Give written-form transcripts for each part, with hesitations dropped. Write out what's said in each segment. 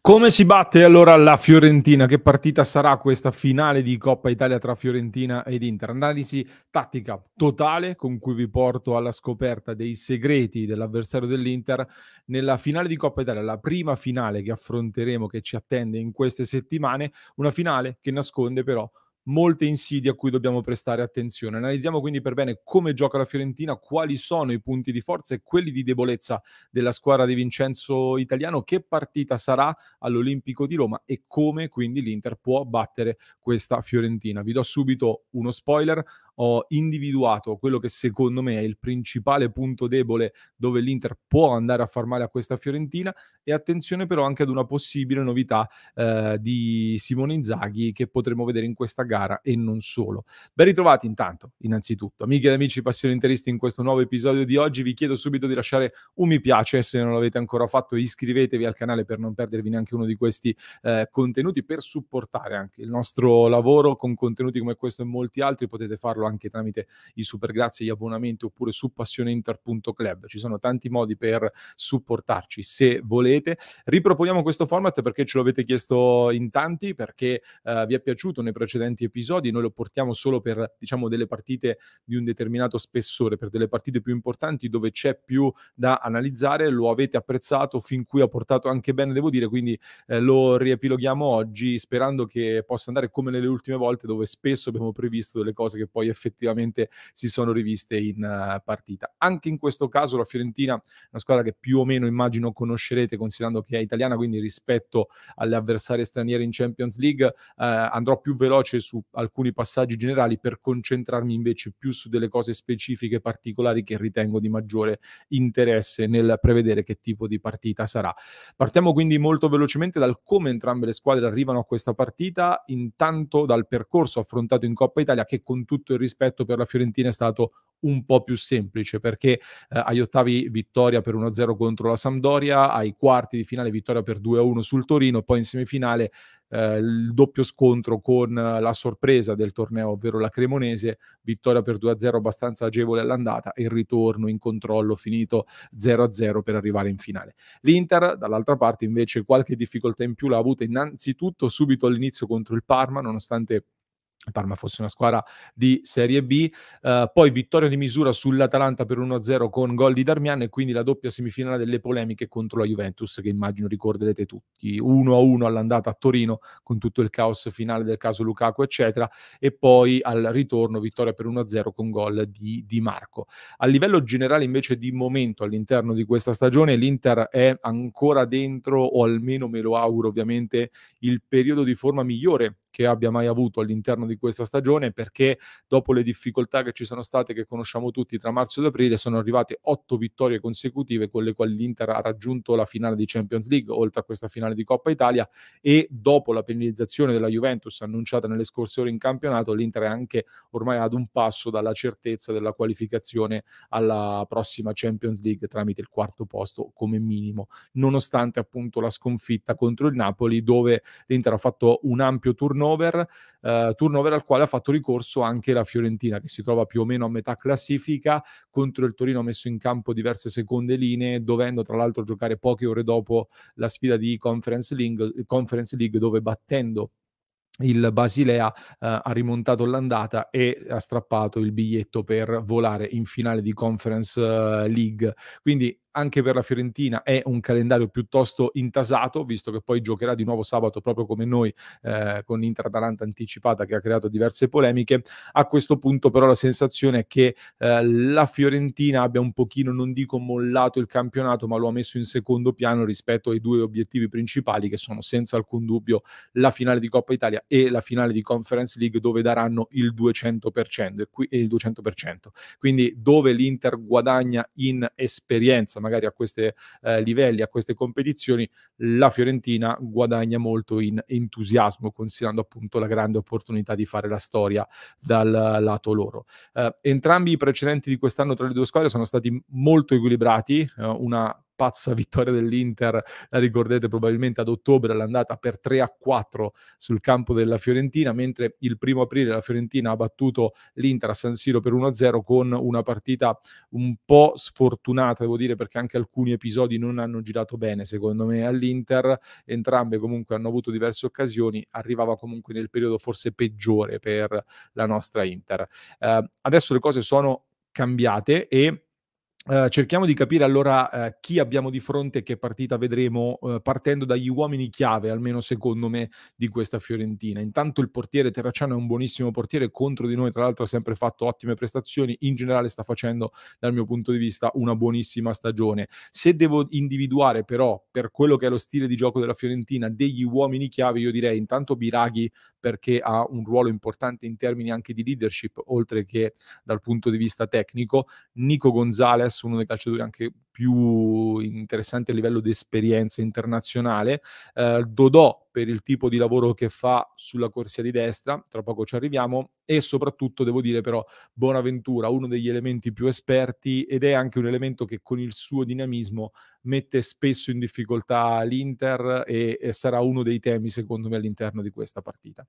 Come si batte allora la Fiorentina? Che partita sarà questa finale di Coppa Italia tra Fiorentina ed Inter? Analisi tattica totale con cui vi porto alla scoperta dei segreti dell'avversario dell'Inter nella finale di Coppa Italia, la prima finale che affronteremo, che ci attende in queste settimane, una finale che nasconde però molte insidie a cui dobbiamo prestare attenzione. Analizziamo quindi per bene come gioca la Fiorentina, quali sono i punti di forza e quelli di debolezza della squadra di Vincenzo Italiano, che partita sarà all'Olimpico di Roma e come quindi l'Inter può battere questa Fiorentina. Vi do subito uno spoiler: ho individuato quello che secondo me è il principale punto debole dove l'Inter può andare a far male a questa Fiorentina, e attenzione però anche ad una possibile novità di Simone Inzaghi che potremo vedere in questa gara e non solo. Ben ritrovati intanto, innanzitutto, amiche ed amici passioni interisti, in questo nuovo episodio di oggi. Vi chiedo subito di lasciare un mi piace se non l'avete ancora fatto, iscrivetevi al canale per non perdervi neanche uno di questi contenuti, per supportare anche il nostro lavoro con contenuti come questo e molti altri. Potete farlo anche tramite i super grazie, gli abbonamenti, oppure su passioneinter.club. Ci sono tanti modi per supportarci se volete. Riproponiamo questo format perché ce lo avete chiesto in tanti, perché vi è piaciuto nei precedenti episodi. Noi lo portiamo solo per, diciamo, delle partite di un determinato spessore, per delle partite più importanti dove c'è più da analizzare. Lo avete apprezzato, fin qui ha portato anche bene, devo dire, quindi lo riepiloghiamo oggi sperando che possa andare come nelle ultime volte, dove spesso abbiamo previsto delle cose che poi effettivamente si sono riviste in partita. Anche in questo caso la Fiorentina, una squadra che più o meno immagino conoscerete, considerando che è italiana, quindi rispetto alle avversarie straniere in Champions League andrò più veloce su alcuni passaggi generali per concentrarmi invece più su delle cose specifiche, particolari, che ritengo di maggiore interesse nel prevedere che tipo di partita sarà. Partiamo quindi molto velocemente dal come entrambe le squadre arrivano a questa partita, intanto dal percorso affrontato in Coppa Italia, che con tutto il rispetto per la Fiorentina è stato un po' più semplice, perché agli ottavi vittoria per 1-0 contro la Sampdoria, ai quarti di finale vittoria per 2-1 sul Torino, poi in semifinale il doppio scontro con la sorpresa del torneo, ovvero la Cremonese, vittoria per 2-0 abbastanza agevole all'andata, e il ritorno in controllo finito 0-0 per arrivare in finale. L'Inter, dall'altra parte, invece qualche difficoltà in più l'ha avuta innanzitutto subito all'inizio contro il Parma, nonostante il Parma fosse una squadra di Serie B, poi vittoria di misura sull'Atalanta per 1-0 con gol di Darmian, e quindi la doppia semifinale delle polemiche contro la Juventus, che immagino ricorderete tutti, 1-1 all'andata a Torino con tutto il caos finale del caso Lukaku eccetera, e poi al ritorno vittoria per 1-0 con gol di Di Marco. A livello generale invece di momento all'interno di questa stagione l'Inter è ancora dentro, o almeno me lo auguro ovviamente, il periodo di forma migliore che abbia mai avuto all'interno di questa stagione, perché dopo le difficoltà che ci sono state, che conosciamo tutti, tra marzo ed aprile, sono arrivate 8 vittorie consecutive con le quali l'Inter ha raggiunto la finale di Champions League, oltre a questa finale di Coppa Italia, e dopo la penalizzazione della Juventus annunciata nelle scorse ore in campionato, l'Inter è anche ormai ad un passo dalla certezza della qualificazione alla prossima Champions League tramite il quarto posto come minimo, nonostante appunto la sconfitta contro il Napoli, dove l'Inter ha fatto un ampio turnover al quale ha fatto ricorso anche la Fiorentina, che si trova più o meno a metà classifica. Contro il Torino ha messo in campo diverse seconde linee, dovendo tra l'altro giocare poche ore dopo la sfida di Conference League, dove battendo il Basilea ha rimontato l'andata e ha strappato il biglietto per volare in finale di Conference League. Quindi anche per la Fiorentina è un calendario piuttosto intasato, visto che poi giocherà di nuovo sabato proprio come noi, con Inter-Atalanta anticipata, che ha creato diverse polemiche. A questo punto però la sensazione è che la Fiorentina abbia un pochino, non dico mollato il campionato, ma lo ha messo in secondo piano rispetto ai due obiettivi principali, che sono senza alcun dubbio la finale di Coppa Italia e la finale di Conference League, dove daranno il 200%, e il 200%. Quindi dove l'Inter guadagna in esperienza magari a questi livelli, a queste competizioni, la Fiorentina guadagna molto in entusiasmo, considerando appunto la grande opportunità di fare la storia dal lato loro. Entrambi i precedenti di quest'anno tra le due squadre sono stati molto equilibrati, una pazza vittoria dell'Inter, la ricorderete probabilmente ad ottobre, l'andata per 3-4 sul campo della Fiorentina, mentre il 1° aprile la Fiorentina ha battuto l'Inter a San Siro per 1-0 con una partita un po' sfortunata, devo dire, perché anche alcuni episodi non hanno girato bene, secondo me, all'Inter. Entrambe comunque hanno avuto diverse occasioni, arrivava comunque nel periodo forse peggiore per la nostra Inter. Adesso le cose sono cambiate e cerchiamo di capire allora chi abbiamo di fronte e che partita vedremo, partendo dagli uomini chiave, almeno secondo me, di questa Fiorentina. Intanto il portiere Terracciano è un buonissimo portiere, contro di noi tra l'altro ha sempre fatto ottime prestazioni, in generale sta facendo dal mio punto di vista una buonissima stagione. Se devo individuare però, per quello che è lo stile di gioco della Fiorentina, degli uomini chiave, io direi intanto Biraghi, perché ha un ruolo importante in termini anche di leadership, oltre che dal punto di vista tecnico. Nico Gonzalez, uno dei calciatori anche più interessanti a livello di esperienza internazionale, Dodò per il tipo di lavoro che fa sulla corsia di destra, tra poco ci arriviamo, e soprattutto devo dire però Bonaventura, uno degli elementi più esperti ed è anche un elemento che con il suo dinamismo mette spesso in difficoltà l'Inter e sarà uno dei temi secondo me all'interno di questa partita.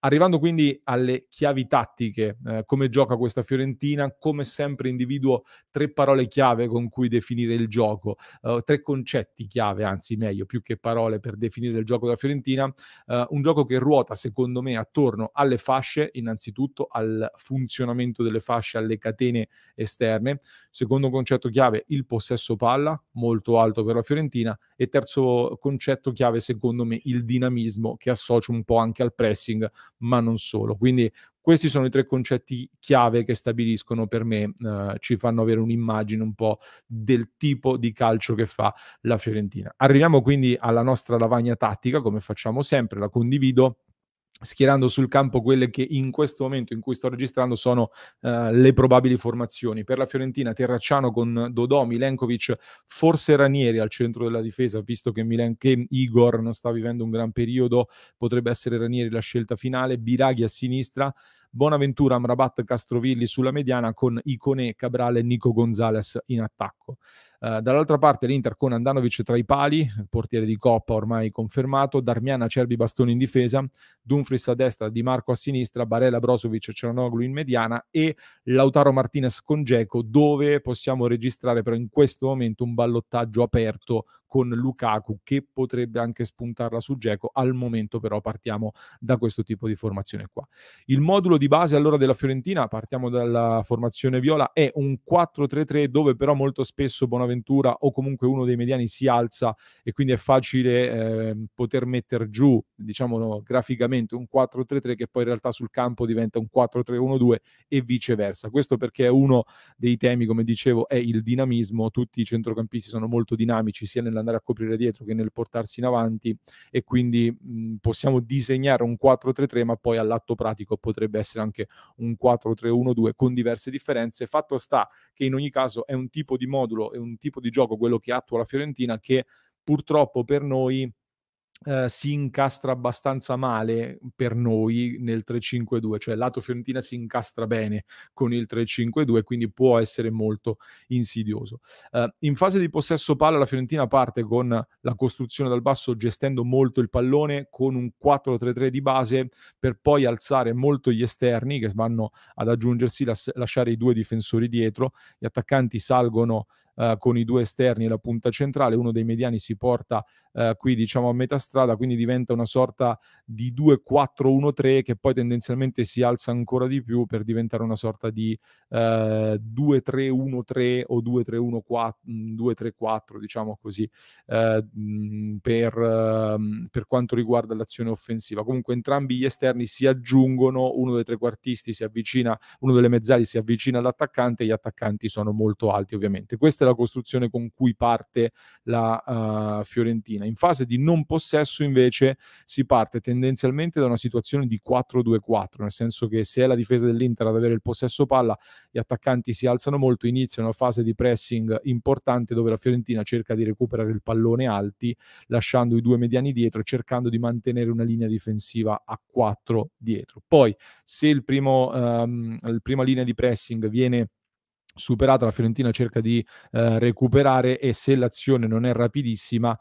Arrivando quindi alle chiavi tattiche, come gioca questa Fiorentina, come sempre individuo 3 parole chiave con cui definire il gioco, 3 concetti chiave, anzi meglio, più che parole per definire il gioco della Fiorentina. Un gioco che ruota secondo me attorno alle fasce, innanzitutto al funzionamento delle fasce, alle catene esterne. Secondo concetto chiave, il possesso palla, molto alto per la Fiorentina. E terzo concetto chiave, secondo me, il dinamismo, che associo un po' anche al pressing, ma non solo. Quindi questi sono i 3 concetti chiave che stabiliscono per me, ci fanno avere un'immagine un po' del tipo di calcio che fa la Fiorentina. Arriviamo quindi alla nostra lavagna tattica, come facciamo sempre, la condivido schierando sul campo quelle che in questo momento in cui sto registrando sono le probabili formazioni. Per la Fiorentina Terracciano con Dodò, Milenkovic, forse Ranieri al centro della difesa, visto che Igor non sta vivendo un gran periodo, potrebbe essere Ranieri la scelta finale, Biraghi a sinistra, Bonaventura, Amrabat, Castrovilli sulla mediana con Iconé, Cabral e Nico Gonzalez in attacco. Dall'altra parte l'Inter con Andanovic tra i pali, portiere di Coppa ormai confermato, Darmian, Acerbi, Bastoni in difesa, Dumfries a destra, Di Marco a sinistra, Barella, Brozovic e Cianoglu in mediana e Lautaro Martinez con Dzeko, dove possiamo registrare però in questo momento un ballottaggio aperto con Lukaku che potrebbe anche spuntarla su Dzeko. Al momento però partiamo da questo tipo di formazione qua. Il modulo di base allora della Fiorentina, partiamo dalla formazione viola, è un 4-3-3 dove però molto spesso Bonaventura o comunque uno dei mediani si alza e quindi è facile poter mettere giù, diciamo graficamente, un 4-3-3 che poi in realtà sul campo diventa un 4-3-1-2 e viceversa. Questo perché uno dei temi, come dicevo, è il dinamismo. Tutti i centrocampisti sono molto dinamici sia nell'andare a coprire dietro che nel portarsi in avanti e quindi possiamo disegnare un 4-3-3 ma poi all'atto pratico potrebbe essere anche un 4-3-1-2 con diverse differenze. Fatto sta che in ogni caso è un tipo di modulo, è un tipo di gioco, quello che attua la Fiorentina, che purtroppo per noi si incastra abbastanza male per noi nel 3-5-2, cioè lato Fiorentina si incastra bene con il 3-5-2, quindi può essere molto insidioso. In fase di possesso palla la Fiorentina parte con la costruzione dal basso gestendo molto il pallone con un 4-3-3 di base per poi alzare molto gli esterni che vanno ad aggiungersi, lasciare i 2 difensori dietro, gli attaccanti salgono con i 2 esterni e la punta centrale, uno dei mediani si porta qui diciamo a metà strada, quindi diventa una sorta di 2-4-1-3 che poi tendenzialmente si alza ancora di più per diventare una sorta di 2-3-1-3 o 2-3-1-4, diciamo così, per quanto riguarda l'azione offensiva. Comunque entrambi gli esterni si aggiungono, uno dei trequartisti si avvicina, uno delle mezzali si avvicina all'attaccante e gli attaccanti sono molto alti ovviamente. Questa è la costruzione con cui parte la Fiorentina. In fase di non possesso invece si parte tendenzialmente da una situazione di 4-2-4, nel senso che se è la difesa dell'Inter ad avere il possesso palla, gli attaccanti si alzano molto, inizia una fase di pressing importante dove la Fiorentina cerca di recuperare il pallone alti, lasciando i 2 mediani dietro, cercando di mantenere una linea difensiva a 4 dietro. Poi se la prima linea di pressing viene superata, la Fiorentina cerca di recuperare, e se l'azione non è rapidissima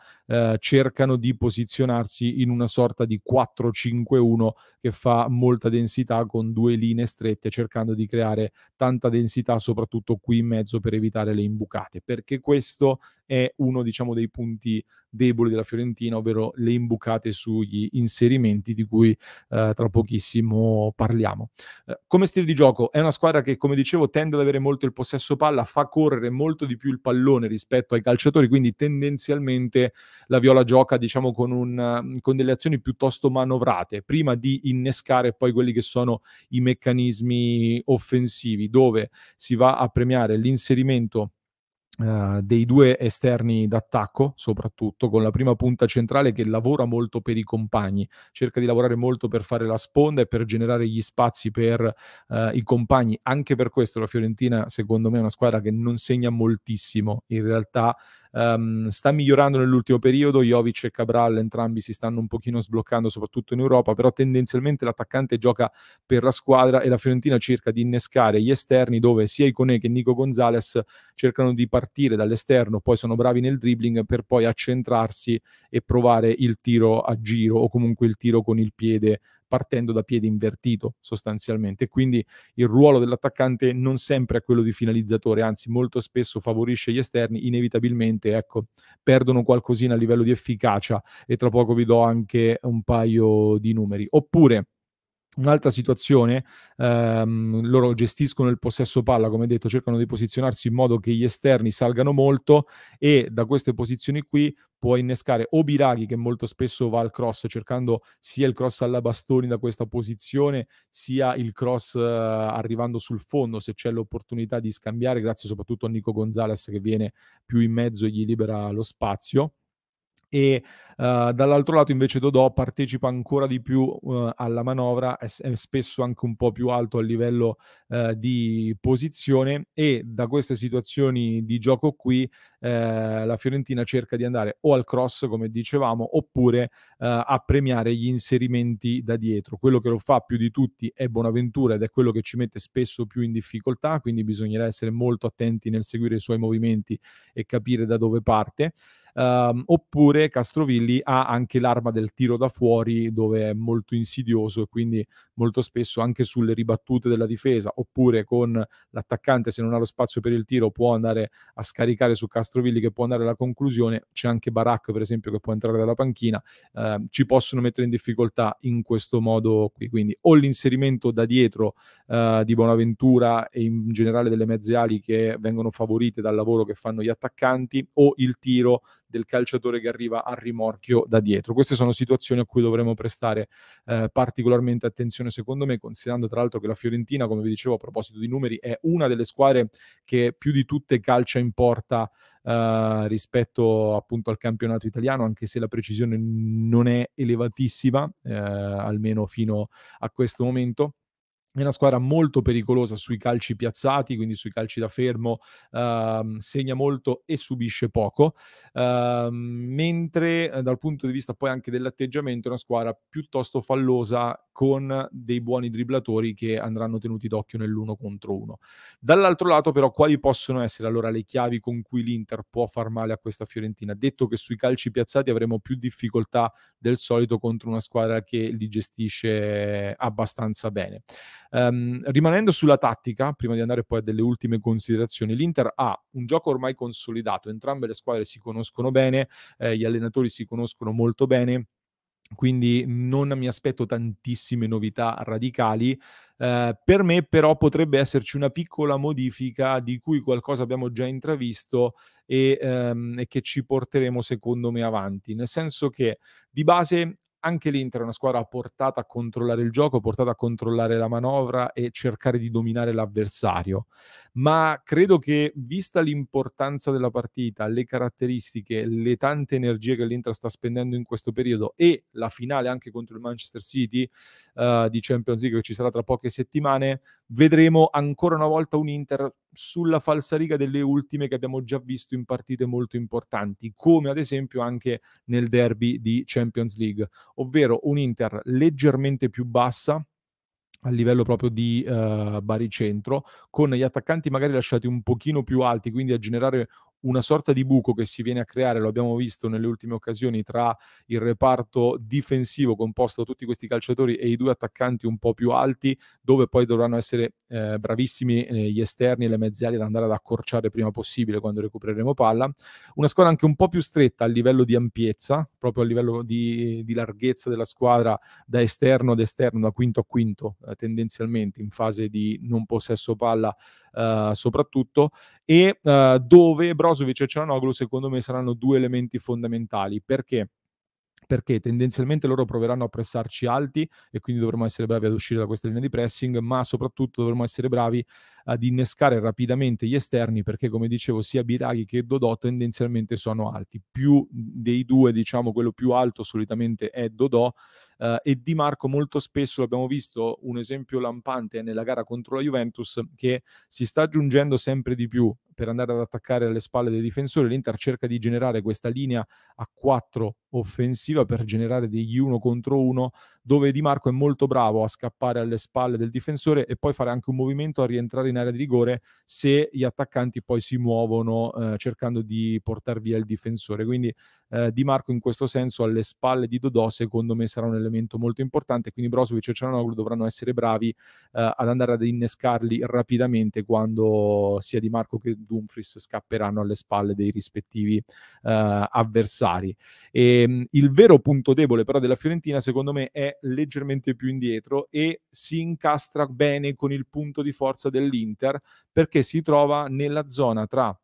cercano di posizionarsi in una sorta di 4-5-1 che fa molta densità con due linee strette, cercando di creare tanta densità soprattutto qui in mezzo per evitare le imbucate, perché questo è uno, diciamo, dei punti deboli della Fiorentina, ovvero le imbucate sugli inserimenti di cui tra pochissimo parliamo. Come stile di gioco è una squadra che, come dicevo, tende ad avere molto il possesso palla, fa correre molto di più il pallone rispetto ai calciatori, quindi tendenzialmente la Viola gioca, diciamo, con delle azioni piuttosto manovrate, prima di innescare poi quelli che sono i meccanismi offensivi, dove si va a premiare l'inserimento dei due esterni d'attacco, soprattutto con la prima punta centrale che lavora molto per i compagni, cerca di lavorare molto per fare la sponda e per generare gli spazi per i compagni. Anche per questo la Fiorentina, secondo me, è una squadra che non segna moltissimo. In realtà sta migliorando nell'ultimo periodo, Jovic e Cabral entrambi si stanno un pochino sbloccando, soprattutto in Europa, però tendenzialmente l'attaccante gioca per la squadra e la Fiorentina cerca di innescare gli esterni, dove sia Iconé che Nico Gonzalez cercano di partire dall'esterno, poi sono bravi nel dribbling per poi accentrarsi e provare il tiro a giro, o comunque il tiro con il piede, partendo da piede invertito sostanzialmente. Quindi il ruolo dell'attaccante non sempre è quello di finalizzatore, anzi molto spesso favorisce gli esterni, inevitabilmente, ecco, perdono qualcosina a livello di efficacia, e tra poco vi do anche un paio di numeri. Oppure un'altra situazione, loro gestiscono il possesso palla, come detto, cercano di posizionarsi in modo che gli esterni salgano molto, e da queste posizioni qui può innescare o Biraghi, che molto spesso va al cross, cercando sia il cross alla Bastoni da questa posizione, sia il cross arrivando sul fondo, se c'è l'opportunità di scambiare, grazie soprattutto a Nico Gonzalez che viene più in mezzo e gli libera lo spazio. E dall'altro lato invece Dodò partecipa ancora di più alla manovra, è spesso anche un po' più alto a livello di posizione, e da queste situazioni di gioco qui la Fiorentina cerca di andare o al cross, come dicevamo, oppure a premiare gli inserimenti da dietro. Quello che lo fa più di tutti è Bonaventura, ed è quello che ci mette spesso più in difficoltà, quindi bisognerà essere molto attenti nel seguire i suoi movimenti e capire da dove parte. Oppure Castrovilli ha anche l'arma del tiro da fuori, dove è molto insidioso, e quindi molto spesso anche sulle ribattute della difesa, oppure con l'attaccante, se non ha lo spazio per il tiro, può andare a scaricare su Castrovilli che può andare alla conclusione. C'è anche Barak, per esempio, che può entrare dalla panchina. Ci possono mettere in difficoltà in questo modo qui, quindi o l'inserimento da dietro di Bonaventura e in generale delle mezze ali che vengono favorite dal lavoro che fanno gli attaccanti, o il tiro del calciatore che arriva a rimorchio da dietro. Queste sono situazioni a cui dovremo prestare particolarmente attenzione, secondo me, considerando tra l'altro che la Fiorentina, come vi dicevo a proposito di numeri, è una delle squadre che più di tutte calcia in porta rispetto appunto al campionato italiano, anche se la precisione non è elevatissima, almeno fino a questo momento. È una squadra molto pericolosa sui calci piazzati, quindi sui calci da fermo, segna molto e subisce poco, mentre dal punto di vista poi anche dell'atteggiamento è una squadra piuttosto fallosa, con dei buoni dribblatori che andranno tenuti d'occhio nell'1 contro 1. Dall'altro lato però quali possono essere allora le chiavi con cui l'Inter può far male a questa Fiorentina? Detto che sui calci piazzati avremo più difficoltà del solito contro una squadra che li gestisce abbastanza bene. Rimanendo sulla tattica, prima di andare poi a delle ultime considerazioni, l'Inter ha un gioco ormai consolidato, entrambe le squadre si conoscono bene, gli allenatori si conoscono molto bene, quindi non mi aspetto tantissime novità radicali. Per me però potrebbe esserci una piccola modifica di cui qualcosa abbiamo già intravisto, e che ci porteremo secondo me avanti. Nel senso che di base anche l'Inter è una squadra portata a controllare il gioco, portata a controllare la manovra e cercare di dominare l'avversario. Ma credo che, vista l'importanza della partita, le caratteristiche, le tante energie che l'Inter sta spendendo in questo periodo, e la finale anche contro il Manchester City di Champions League che ci sarà tra poche settimane, vedremo ancora una volta un Inter sulla falsariga delle ultime che abbiamo già visto in partite molto importanti, come ad esempio anche nel derby di Champions League, ovvero un Inter leggermente più bassa, a livello proprio di baricentro, con gli attaccanti magari lasciati un pochino più alti, quindi a generare una sorta di buco che si viene a creare, lo abbiamo visto nelle ultime occasioni, tra il reparto difensivo composto da tutti questi calciatori e i 2 attaccanti un po' più alti, dove poi dovranno essere bravissimi gli esterni e le mezze ali ad andare ad accorciare il prima possibile quando recupereremo palla. Una squadra anche un po' più stretta a livello di ampiezza, proprio a livello di larghezza della squadra, da esterno ad esterno, da quinto a quinto, tendenzialmente in fase di non possesso palla, soprattutto, e dove Brozovic e Çalhanoğlu secondo me saranno 2 elementi fondamentali. Perché? Perché tendenzialmente loro proveranno a pressarci alti e quindi dovremo essere bravi ad uscire da questa linea di pressing, ma soprattutto dovremo essere bravi ad innescare rapidamente gli esterni, perché come dicevo sia Biraghi che Dodò tendenzialmente sono alti. Più dei 2, diciamo, quello più alto solitamente è Dodò, e Di Marco molto spesso, l'abbiamo visto, un esempio lampante nella gara contro la Juventus, che si sta aggiungendo sempre di più per andare ad attaccare alle spalle dei difensori. L'Inter cerca di generare questa linea a 4 offensiva per generare degli 1 contro 1, dove Di Marco è molto bravo a scappare alle spalle del difensore e poi fare anche un movimento a rientrare in area di rigore se gli attaccanti poi si muovono cercando di portar via il difensore. Quindi Di Marco in questo senso alle spalle di Dodò secondo me sarà un elemento molto importante, quindi Brozovic e Çalhanoğlu dovranno essere bravi ad andare ad innescarli rapidamente quando sia Di Marco che Dumfries scapperanno alle spalle dei rispettivi avversari. Il vero punto debole però della Fiorentina secondo me è leggermente più indietro e si incastra bene con il punto di forza dell'Inter, perché si trova nella zona tra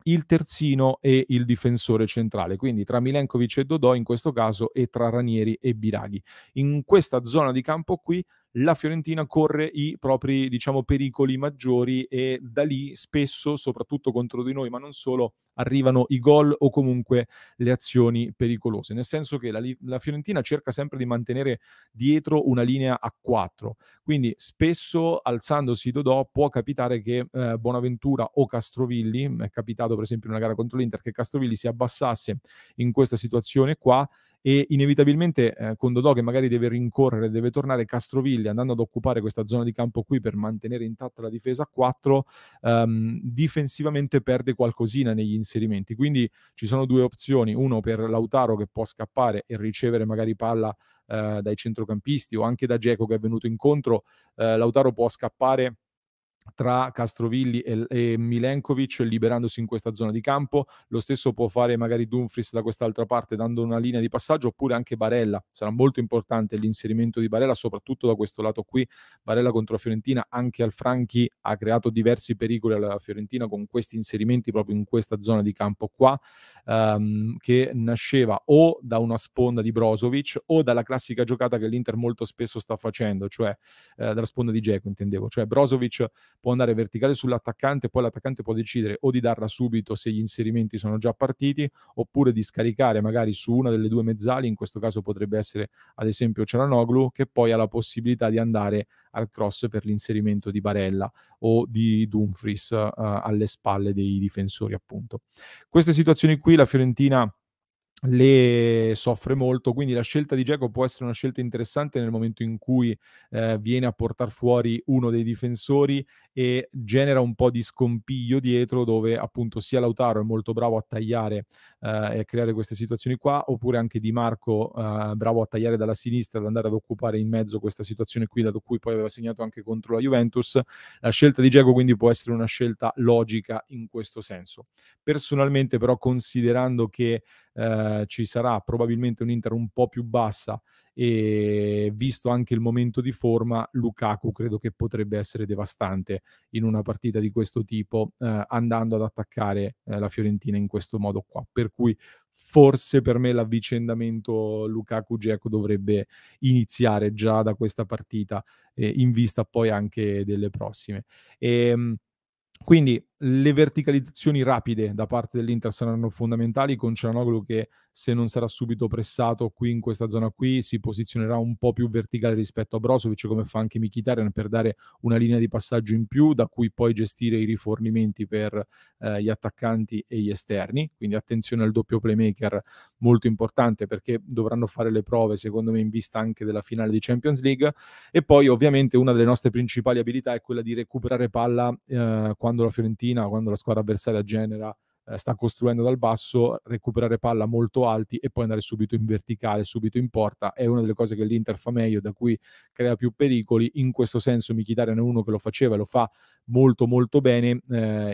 il terzino e il difensore centrale, quindi tra Milenkovic e Dodò in questo caso e tra Ranieri e Biraghi. In questa zona di campo qui la Fiorentina corre i propri, diciamo, pericoli maggiori e da lì spesso, soprattutto contro di noi, ma non solo, arrivano i gol o comunque le azioni pericolose. Nel senso che la Fiorentina cerca sempre di mantenere dietro una linea a 4. Quindi spesso alzandosi Dodò può capitare che Bonaventura o Castrovilli, è capitato per esempio in una gara contro l'Inter che Castrovilli si abbassasse in questa situazione qua e inevitabilmente con Dodò che magari deve rincorrere, deve tornare, Castrovilli andando ad occupare questa zona di campo qui per mantenere intatta la difesa a 4, difensivamente perde qualcosina negli inserimenti. Quindi ci sono 2 opzioni, uno per Lautaro che può scappare e ricevere magari palla dai centrocampisti o anche da Dzeko che è venuto incontro. Lautaro può scappare tra Castrovilli e Milenkovic liberandosi in questa zona di campo. Lo stesso può fare magari Dumfries da quest'altra parte dando una linea di passaggio, oppure anche Barella. Sarà molto importante l'inserimento di Barella soprattutto da questo lato qui. Barella contro la Fiorentina anche al Franchi ha creato diversi pericoli alla Fiorentina con questi inserimenti proprio in questa zona di campo qua, che nasceva o da una sponda di Brozovic o dalla classica giocata che l'Inter molto spesso sta facendo, cioè dalla sponda di Dzeko intendevo, cioè Brozovic può andare verticale sull'attaccante, poi l'attaccante può decidere o di darla subito se gli inserimenti sono già partiti, oppure di scaricare magari su una delle 2 mezzali, in questo caso potrebbe essere ad esempio Çalhanoğlu, che poi ha la possibilità di andare al cross per l'inserimento di Barella o di Dumfries alle spalle dei difensori appunto. Queste situazioni qui la Fiorentina le soffre molto, quindi la scelta di Dzeko può essere una scelta interessante nel momento in cui viene a portar fuori uno dei difensori e genera un po' di scompiglio dietro, dove appunto sia Lautaro è molto bravo a tagliare e a creare queste situazioni qua, oppure anche Di Marco bravo a tagliare dalla sinistra, ad andare ad occupare in mezzo questa situazione qui, dato cui poi aveva segnato anche contro la Juventus. La scelta di Dzeko quindi può essere una scelta logica in questo senso. Personalmente però, considerando che ci sarà probabilmente un Inter un po' più bassa e visto anche il momento di forma, Lukaku credo che potrebbe essere devastante in una partita di questo tipo, andando ad attaccare la Fiorentina in questo modo qua. Per cui forse per me l'avvicendamento Lukaku-Dzeko dovrebbe iniziare già da questa partita, in vista poi anche delle prossime. Ehm, quindi le verticalizzazioni rapide da parte dell'Inter saranno fondamentali, con Çalhanoğlu che, se non sarà subito pressato qui in questa zona qui, si posizionerà un po' più verticale rispetto a Brozovic, come fa anche Mkhitaryan, per dare una linea di passaggio in più da cui poi gestire i rifornimenti per gli attaccanti e gli esterni. Quindi attenzione al doppio playmaker, molto importante, perché dovranno fare le prove, secondo me, in vista anche della finale di Champions League. E poi ovviamente una delle nostre principali abilità è quella di recuperare palla quando la Fiorentina, quando la squadra avversaria genera, sta costruendo dal basso, recuperare palla molto alti e poi andare subito in verticale, subito in porta. È una delle cose che l'Inter fa meglio, da cui crea più pericoli. In questo senso Mkhitaryan è uno che lo faceva e lo fa molto molto bene.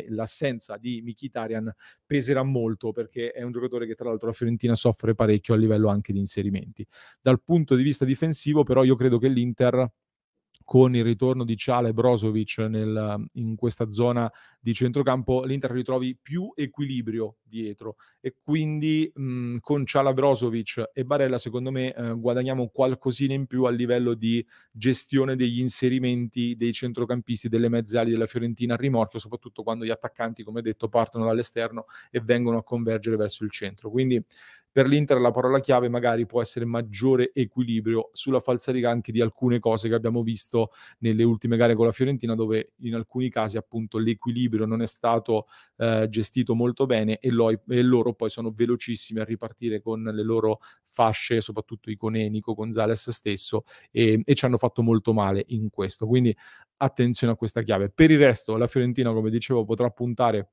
L'assenza di Mkhitaryan peserà molto, perché è un giocatore che tra l'altro la Fiorentina soffre parecchio a livello anche di inserimenti. Dal punto di vista difensivo però io credo che l'Inter, con il ritorno di Çalha e Brozovic in questa zona di centrocampo, l'Inter ritrovi più equilibrio dietro, e quindi con Çalha, Brozovic e Barella secondo me guadagniamo qualcosina in più a livello di gestione degli inserimenti dei centrocampisti, delle mezze ali della Fiorentina a rimorchio, soprattutto quando gli attaccanti, come detto, partono dall'esterno e vengono a convergere verso il centro. Quindi per l'Inter la parola chiave magari può essere maggiore equilibrio, sulla falsariga anche di alcune cose che abbiamo visto nelle ultime gare con la Fiorentina, dove in alcuni casi appunto l'equilibrio non è stato gestito molto bene, e loro poi sono velocissimi a ripartire con le loro fasce, soprattutto Iconè, Nico Gonzalez stesso, e ci hanno fatto molto male in questo. Quindi attenzione a questa chiave. Per il resto la Fiorentina, come dicevo, potrà puntare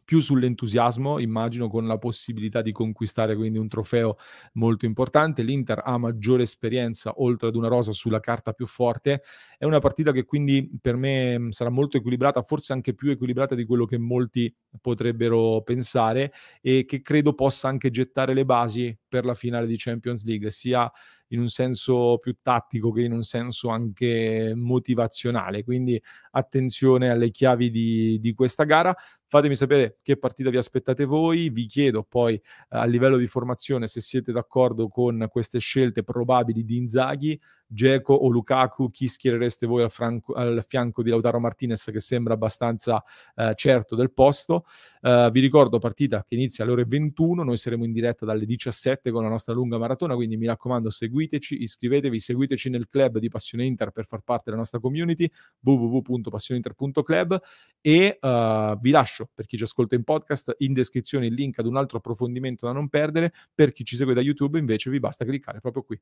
più sull'entusiasmo, immagino, con la possibilità di conquistare quindi un trofeo molto importante. L'Inter ha maggiore esperienza, oltre ad una rosa sulla carta più forte. È una partita che quindi per me sarà molto equilibrata, forse anche più equilibrata di quello che molti potrebbero pensare, e che credo possa anche gettare le basi per la finale di Champions League, sia in un senso più tattico che in un senso anche motivazionale. Quindi attenzione alle chiavi di questa gara. Fatemi sapere che partita vi aspettate voi. Vi chiedo poi a livello di formazione se siete d'accordo con queste scelte probabili di Inzaghi, Dzeko o Lukaku. Chi schierereste voi al fianco di Lautaro Martinez, che sembra abbastanza certo del posto? Vi ricordo, partita che inizia alle ore 21, noi saremo in diretta dalle 17 con la nostra lunga maratona, quindi mi raccomando, seguiteci, iscrivetevi, seguiteci nel club di Passione Inter per far parte della nostra community, www.passioneinter.club. E vi lascio, per chi ci ascolta in podcast, in descrizione il link ad un altro approfondimento da non perdere. Per chi ci segue da YouTube invece vi basta cliccare proprio qui.